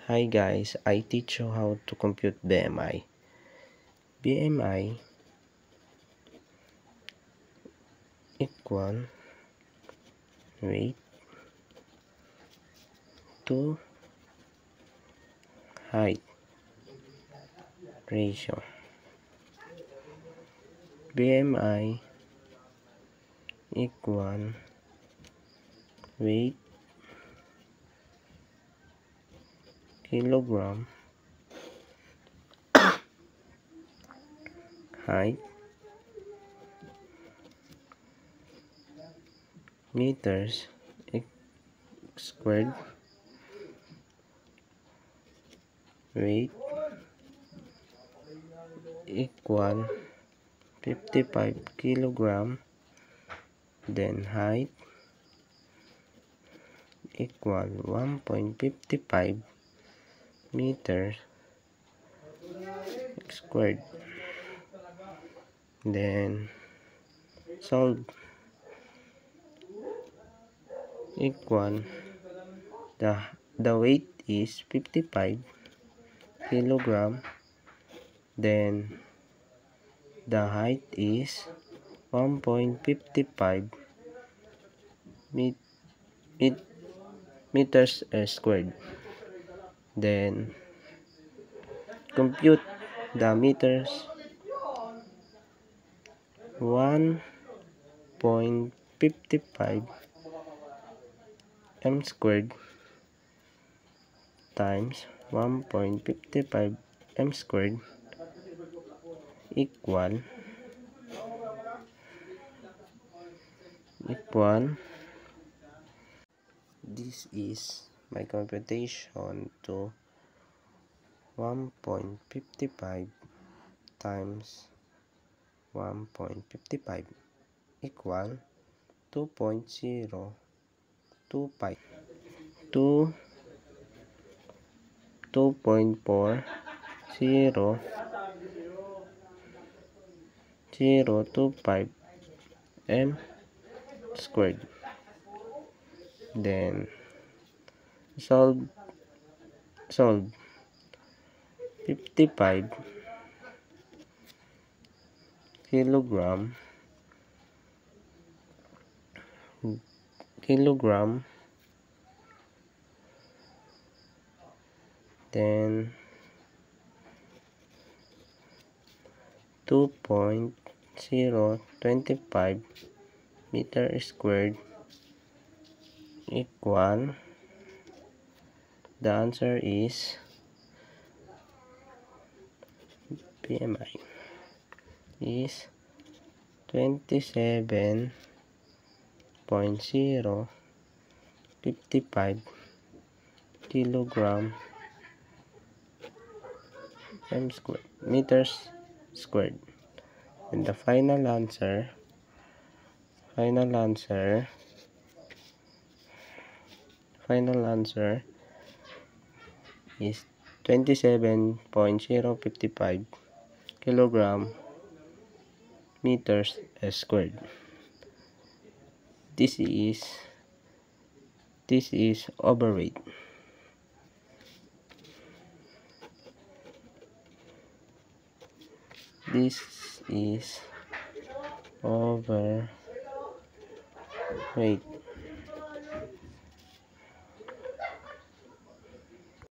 Hi guys, I teach you how to compute BMI. BMI equal weight to height ratio. BMI equal weight kilogram height meters squared weight equal 55 kilogram, then height equal 1.55 meters squared. Then solve equal the weight is 55 kilogram, then the height is 1.55 meters squared. Then compute the meters. 1.55 m squared times 1.55 m squared equal this is my computation to 1.55 times 1.55 equal 2.025 2.4025 m squared. Then solve 55 kilogram then 2.025 meter squared equal, the answer is BMI is 27.055 kilogram meters squared. And the final answer is 27.055 kilogram meters squared. This is overweight. This is overweight.